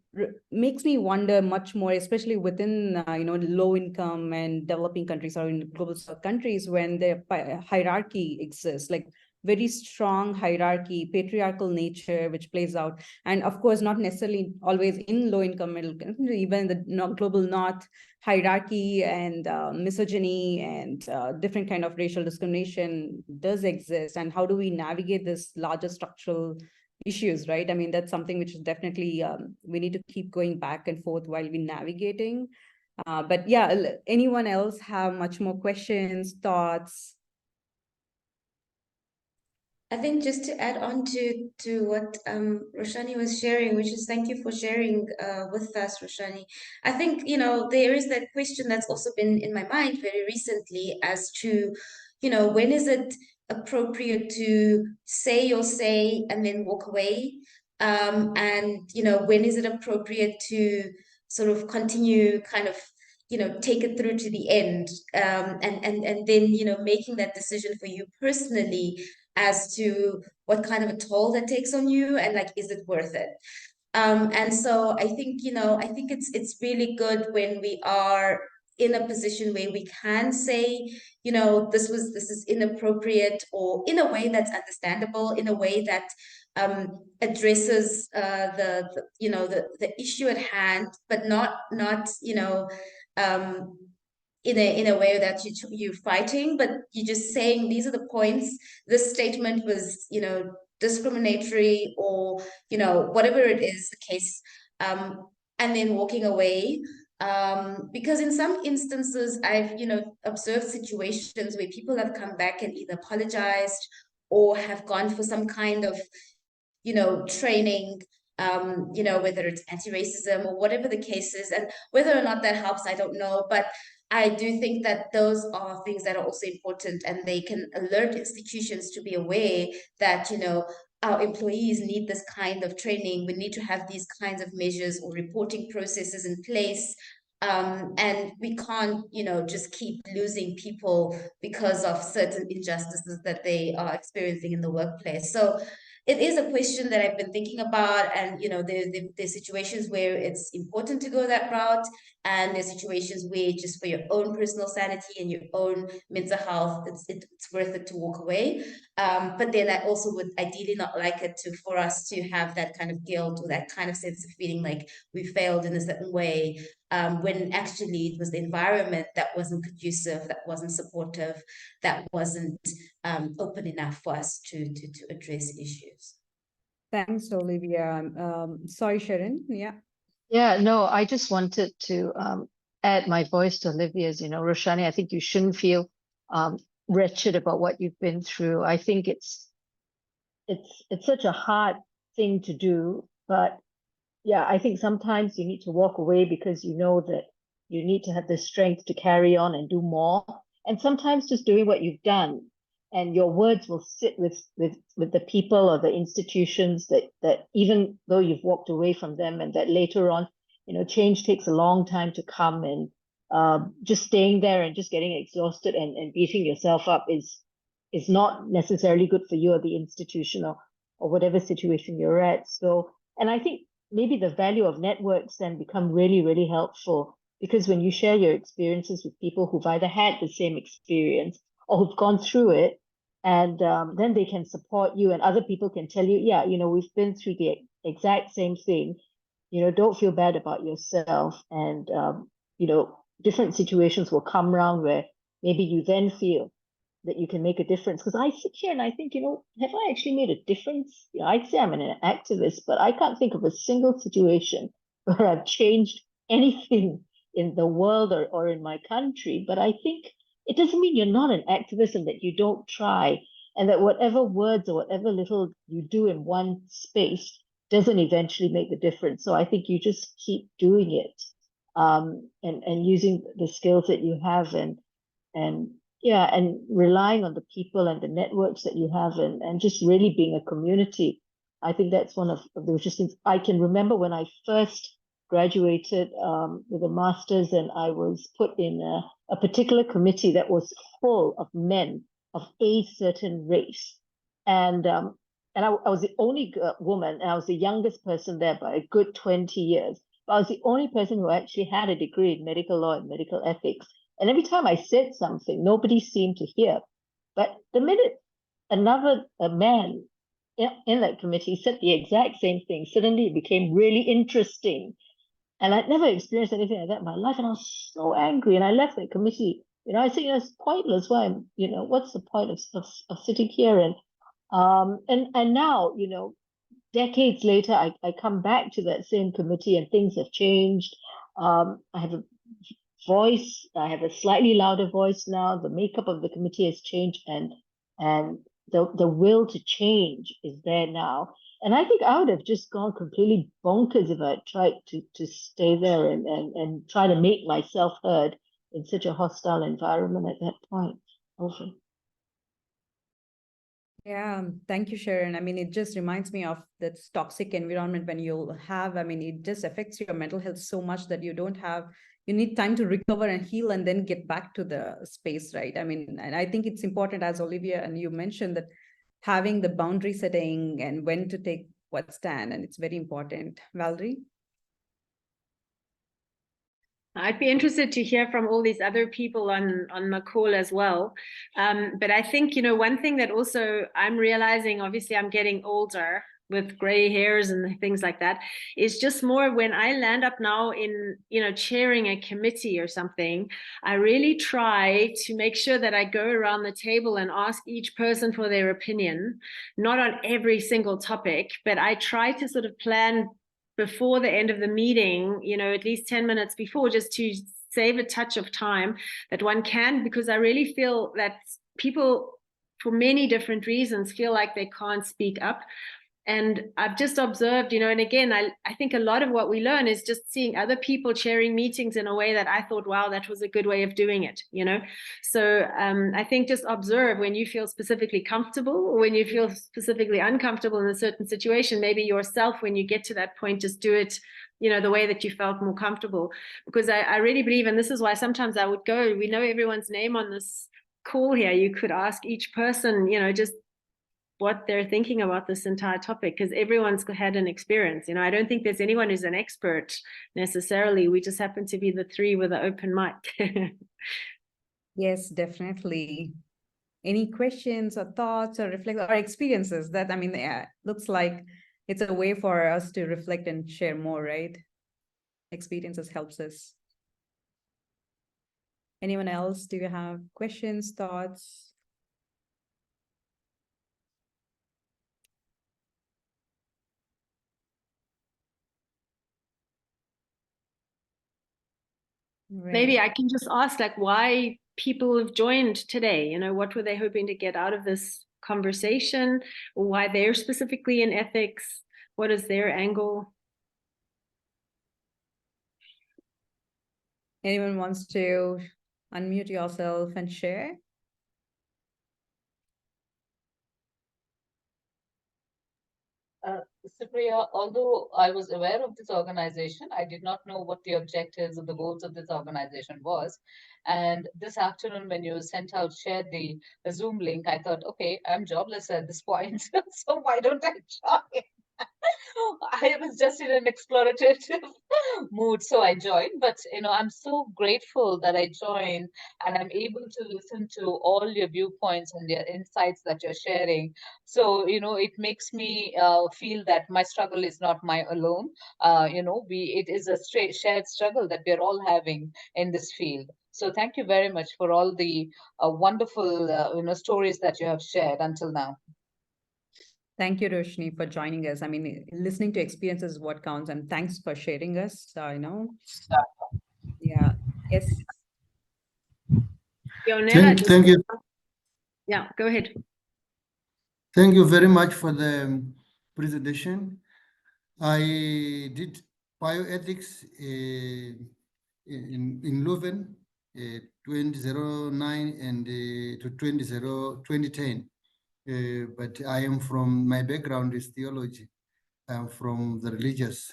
makes me wonder much more, especially within, low income and developing countries or in global south countries, when the hierarchy exists, like very strong hierarchy, patriarchal nature, which plays out. And of course, not necessarily always in low income, middle, even the global north, hierarchy and misogyny and different kind of racial discrimination does exist. And how do we navigate this larger structural issues, right? I mean, that's something which is definitely, we need to keep going back and forth while we're navigating. But yeah, anyone else have much more questions, thoughts? I think just to add on to what Roshani was sharing, which is thank you for sharing with us, Roshani. I think, there is that question that's also been in my mind very recently as to, when is it appropriate to say your say and then walk away? And, when is it appropriate to sort of continue kind of, take it through to the end, and then, making that decision for you personally as to what kind of a toll that takes on you, and like, is it worth it? And so I think, I think it's really good when we are in a position where we can say, this is inappropriate, or in a way that's understandable, in a way that addresses the issue at hand, but not um, in a way that you're fighting, but you're just saying these are the points. This statement was, discriminatory, or whatever it is the case, and then walking away. Because in some instances, I've observed situations where people have come back and either apologized or have gone for some kind of training, whether it's anti-racism or whatever the case is, and whether or not that helps, I don't know, but I do think that those are things that are also important, and they can alert institutions to be aware that, our employees need this kind of training. We need to have these kinds of measures or reporting processes in place. And we can't, just keep losing people because of certain injustices that they are experiencing in the workplace. So it is a question that I've been thinking about, and there's situations where it's important to go that route, and there's situations where just for your own personal sanity and your own mental health, it's worth it to walk away. But then I also would ideally not like it for us to have that kind of guilt or that kind of sense of feeling like we failed in a certain way, when actually it was the environment that wasn't conducive, that wasn't supportive, that wasn't open enough for us to address issues. Thanks, Olivia. Sorry, Sharon. Yeah. Yeah, no, I just wanted to add my voice to Olivia's. Roshani, I think you shouldn't feel wretched about what you've been through. I think it's such a hard thing to do, but yeah, I think sometimes you need to walk away because you know that you need to have the strength to carry on and do more. And sometimes just doing what you've done, and your words will sit with the people or the institutions that even though you've walked away from them, and that later on, change takes a long time to come, and just staying there and just getting exhausted and beating yourself up is not necessarily good for you or the institution or whatever situation you're at. So, and I think maybe the value of networks then become really, really helpful, because when you share your experiences with people who've either had the same experience or who've gone through it, and then they can support you, and other people can tell you, yeah, we've been through the exact same thing. Don't feel bad about yourself. And different situations will come around where maybe you then feel that you can make a difference. Because I sit here and I think, have I actually made a difference? I'd say I'm an activist, but I can't think of a single situation where I've changed anything in the world or in my country. But I think it doesn't mean you're not an activist and that you don't try, and that whatever words or whatever little you do in one space doesn't eventually make the difference. So I think you just keep doing it, and using the skills that you have, and relying on the people and the networks that you have, and just really being a community I think that's one of the interesting things. I can remember when I first graduated with a master's, and I was put in a particular committee that was full of men of a certain race. And I was the only woman, and I was the youngest person there by a good 20 years. But I was the only person who actually had a degree in medical law and medical ethics. And every time I said something, nobody seemed to hear. But the minute another man in that committee said the exact same thing, suddenly it became really interesting. And I'd never experienced anything like that in my life. And I was so angry. And I left that committee. I think it's pointless. Why, what's the point of sitting here? And now, decades later, I come back to that same committee and things have changed. I have a voice. I have a slightly louder voice now. The makeup of the committee has changed, and the will to change is there now. And I think I would have just gone completely bonkers if I tried to stay there and try to make myself heard in such a hostile environment at that point. Also. Yeah, thank you, Sharon. I mean, it just reminds me of this toxic environment when you have, I mean, it just affects your mental health so much that you need time to recover and heal and then get back to the space, right? I mean, and I think it's important, as Olivia and you mentioned, that having the boundary setting and when to take what stand, and it's very important. Valerie? I'd be interested to hear from all these other people on the call as well. But I think, one thing that also I'm realizing, obviously I'm getting older with gray hairs and things like that, is just more when I land up now in, chairing a committee or something, I really try to make sure that I go around the table and ask each person for their opinion, not on every single topic, but I try to sort of plan before the end of the meeting, at least 10 minutes before, just to save a touch of time that one can, because I really feel that people, for many different reasons, feel like they can't speak up. And I've just observed, and again, I think a lot of what we learn is just seeing other people chairing meetings in a way that I thought, wow, that was a good way of doing it, So I think just observe when you feel specifically comfortable or when you feel specifically uncomfortable in a certain situation, maybe yourself, when you get to that point, just do it, the way that you felt more comfortable. Because I really believe, and this is why sometimes I would go, we know everyone's name on this call here. You could ask each person, just what they're thinking about this entire topic, because everyone's had an experience. I don't think there's anyone who's an expert necessarily. We just happen to be the three with an open mic. Yes, definitely. Any questions or thoughts or reflect or experiences that, looks like it's a way for us to reflect and share more, right? Experiences helps us. Anyone else? Do you have questions, thoughts? Right. Maybe I can just ask, why people have joined today. What were they hoping to get out of this conversation, or why they're specifically in ethics? What is their angle? Anyone wants to unmute yourself and share? Supriya, although I was aware of this organization, I did not know what the objectives or the goals of this organization was. And this afternoon, when you shared the Zoom link, I thought, okay, I'm jobless at this point, so why don't I join? I was just in an explorative mood, so I joined. But I'm so grateful that I joined, and I'm able to listen to all your viewpoints and your insights that you're sharing. So it makes me feel that my struggle is not my alone. It is a shared struggle that we're all having in this field. So thank you very much for all the wonderful stories that you have shared until now. Thank you, Roshni, for joining us. Listening to experiences is what counts, and thanks for sharing us. Yeah. Yes. Thank you. Yeah, go ahead. Thank you very much for the presentation. I did bioethics in Leuven, 2009 and to 2010. but I am from, my background is theology. I'm from the religious.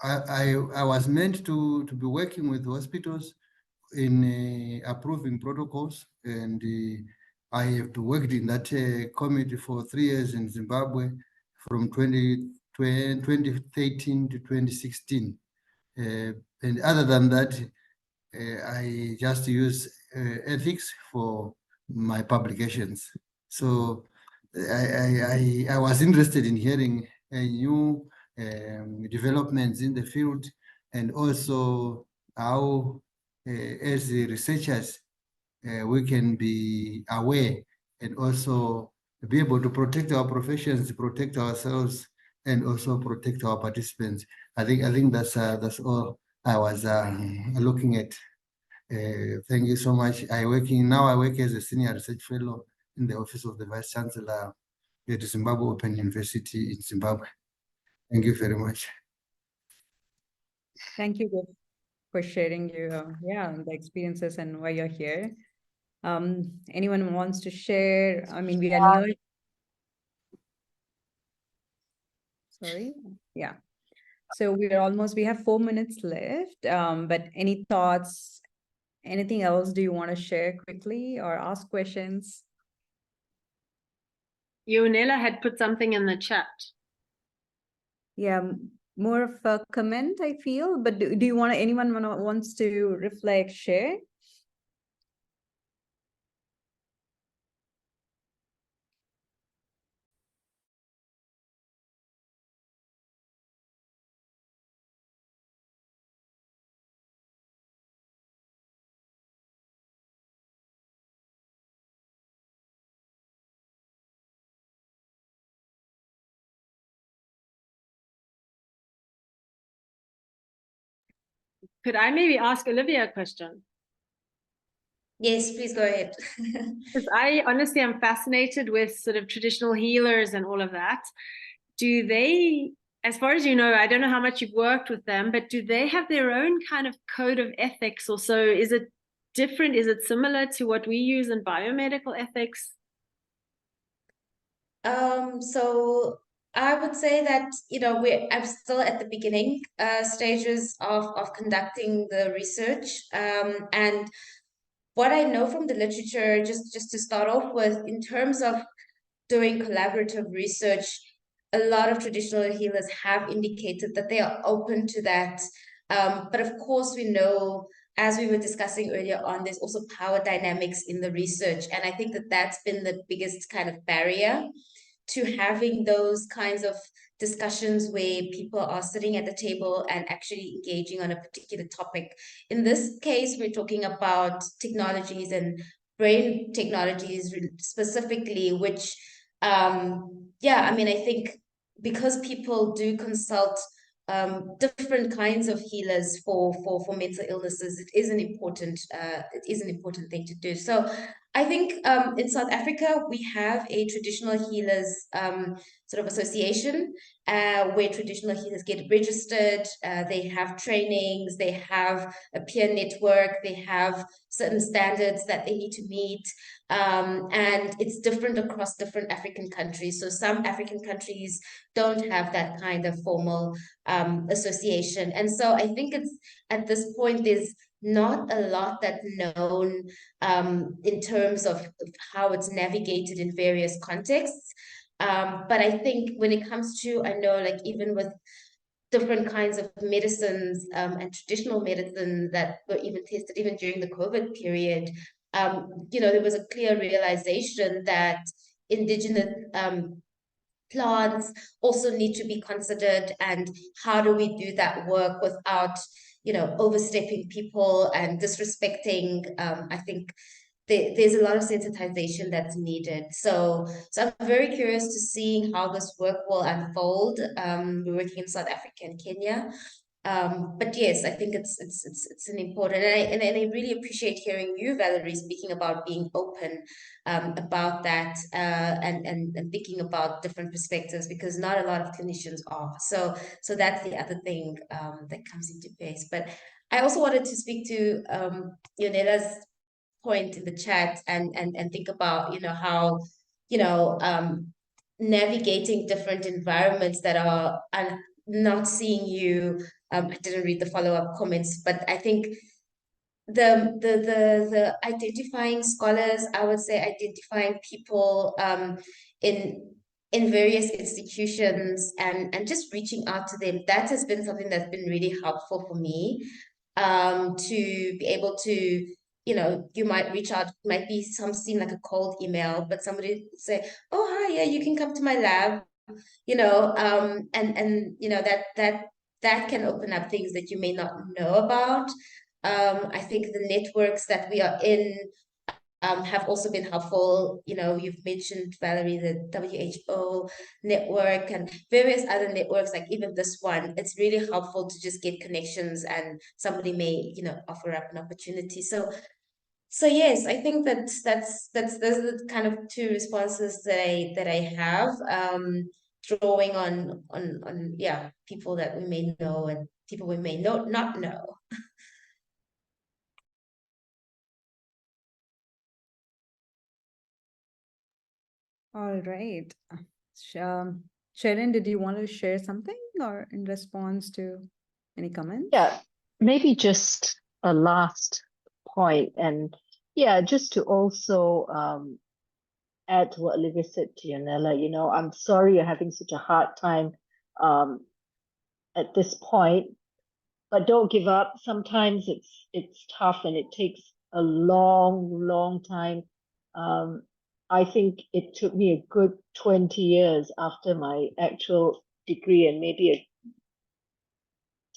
I was meant to be working with hospitals in approving protocols, and I have worked in that committee for 3 years in Zimbabwe from 2013 to 2016. And other than that, I just use ethics for my publications. So I was interested in hearing new developments in the field, and also how, as the researchers, we can be aware and also be able to protect our professions, protect ourselves, and also protect our participants. I think that's all I was looking at. Thank you so much. I work as a senior research fellow in the office of the Vice Chancellor at Zimbabwe Open University in Zimbabwe. Thank you very much. Thank you both for sharing your the experiences and why you're here. Anyone wants to share? I mean, we are near. Sorry. Yeah. So we have 4 minutes left. But any thoughts, anything else do you want to share quickly or ask questions? Ionela had put something in the chat. Yeah, more of a comment, I feel, but do you want anyone wants to reflect, share? Could I maybe ask Olivia a question? Yes, please go ahead. Because I honestly am fascinated with sort of traditional healers and all of that. Do they, as far as you know, I don't know how much you've worked with them, but do they have their own kind of code of ethics? Or so is it different? Is it similar to what we use in biomedical ethics? So I would say that, I'm still at the beginning stages of conducting the research. And what I know from the literature, just to start off with, in terms of doing collaborative research, a lot of traditional healers have indicated that they are open to that. But of course, we know, as we were discussing earlier on, there's also power dynamics in the research. And I think that that's been the biggest kind of barrier to having those kinds of discussions where people are sitting at the table and actually engaging on a particular topic. In this case, we're talking about technologies and brain technologies specifically, which, I think because people do consult different kinds of healers for mental illnesses, it is an important thing to do. So I think in South Africa, we have a traditional healers sort of association where traditional healers get registered. They have trainings, they have a peer network, they have certain standards that they need to meet. And it's different across different African countries. So some African countries don't have that kind of formal association. And so I think it's at this point, there's not a lot that's known in terms of how it's navigated in various contexts. But I think when it comes to, I know, like, even with different kinds of medicines and traditional medicine that were even tested even during the COVID period, there was a clear realization that indigenous plants also need to be considered, and how do we do that work without overstepping people and disrespecting. I think there's a lot of sensitization that's needed. So I'm very curious to see how this work will unfold. We're working in South Africa and Kenya. But yes, I think it's an important, and I really appreciate hearing you, Valerie, speaking about being open about that and thinking about different perspectives, because not a lot of clinicians are. So that's the other thing that comes into place. But I also wanted to speak to Ionela's point in the chat and think about, how, navigating different environments that are not seeing you. I didn't read the follow-up comments, but I think the identifying scholars, I would say identifying people in various institutions and just reaching out to them, that has been something that's been really helpful for me, to be able to, you might reach out, might be seem like a cold email, but somebody would say, oh hi, yeah, you can come to my lab, and that can open up things that you may not know about. I think the networks that we are in have also been helpful. You've mentioned, Valerie, the WHO network and various other networks, like even this one. It's really helpful to just get connections, and somebody may, offer up an opportunity. So yes, I think that's those are the kind of two responses that I have. Drawing on people that we may know and people we may not know. All right. Sharon, did you want to share something or in response to any comments? Yeah, maybe just a last point, and yeah, just to also add to what Olivia said to Yanela, I'm sorry you're having such a hard time at this point, but don't give up. Sometimes it's tough and it takes a long time. I think it took me a good 20 years after my actual degree and maybe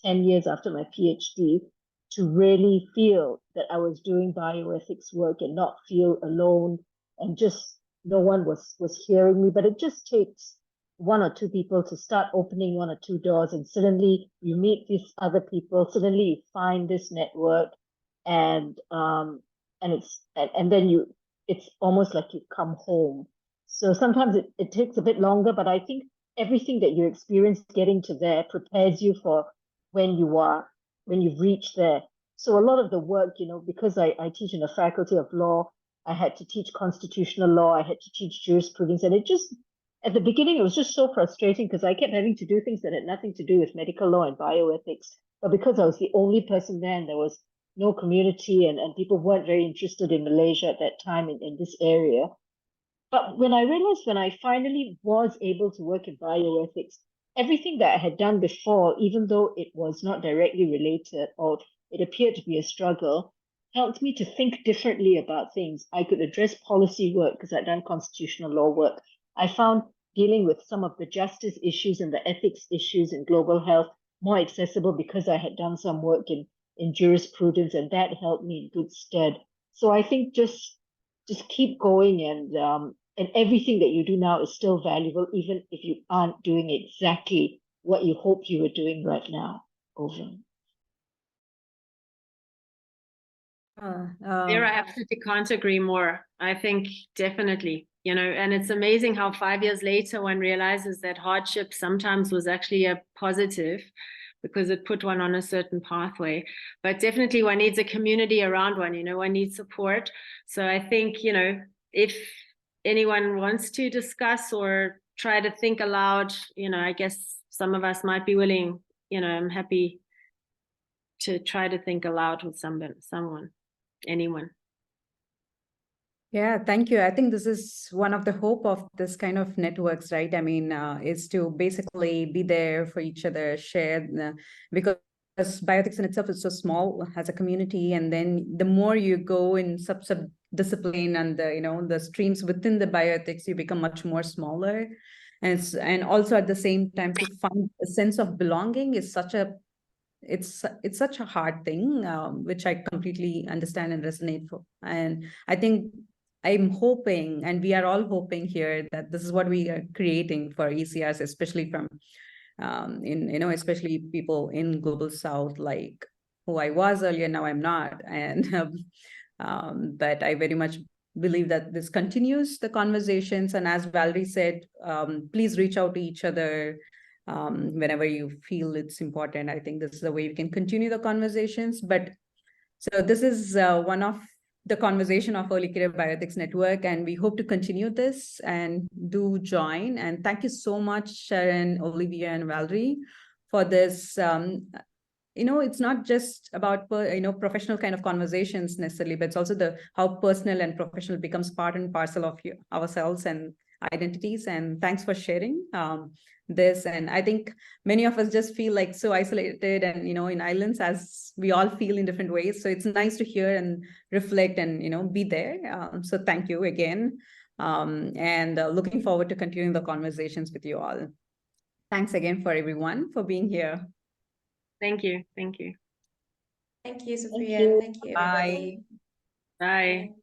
10 years after my PhD to really feel that I was doing bioethics work and not feel alone and just no one was hearing me. But it just takes one or two people to start opening one or two doors, and suddenly you meet these other people, suddenly you find this network, and then it's almost like you come home. So sometimes it takes a bit longer, but I think everything that you experience getting to there prepares you for when you've reached there. So a lot of the work, because I teach in the Faculty of Law, I had to teach constitutional law, I had to teach jurisprudence, and at the beginning, it was just so frustrating because I kept having to do things that had nothing to do with medical law and bioethics. But because I was the only person there and there was no community and people weren't very interested in Malaysia at that time in this area. But when I realized, when I finally was able to work in bioethics, everything that I had done before, even though it was not directly related or it appeared to be a struggle, helped me to think differently about things. I could address policy work because I'd done constitutional law work. I found dealing with some of the justice issues and the ethics issues in global health more accessible because I had done some work in jurisprudence, and that helped me in good stead. So I think just keep going, and everything that you do now is still valuable, even if you aren't doing exactly what you hoped you were doing right now. Over. There, I absolutely can't agree more. I think definitely, and it's amazing how 5 years later one realizes that hardship sometimes was actually a positive because it put one on a certain pathway. But definitely one needs a community around one, one needs support. So I think, if anyone wants to discuss or try to think aloud, I guess some of us might be willing, I'm happy to try to think aloud with someone, anyone. Yeah, thank you. I think this is one of the hope of this kind of networks, right? I mean, is to basically be there for each other, share, because bioethics in itself is so small as a community. And then the more you go in sub-discipline and the streams within the bioethics, you become much more smaller. And also at the same time, to find a sense of belonging is it's such a hard thing, which I completely understand and resonate for. And I think I'm hoping, and we are all hoping here, that this is what we are creating for ECRs, especially from especially people in Global South, like who I was earlier, now I'm not. And but I very much believe that this continues the conversations. And as Valerie said, please reach out to each other whenever you feel it's important. I think this is the way we can continue the conversations. But so this is one of the conversation of Early Career Bioethics Network, and we hope to continue this, and do join. And thank you so much, Sharon, Olivia, and Valerie, for this. It's not just about professional kind of conversations necessarily, but it's also how personal and professional becomes part and parcel of ourselves and identities. And thanks for sharing this. And I think many of us just feel like so isolated and in islands, as we all feel in different ways. So it's nice to hear and reflect and be there. So thank you again, and looking forward to continuing the conversations with you all. Thanks again for everyone for being here. Thank you. Thank you. Thank you, Supriya. Thank you, everybody. Bye.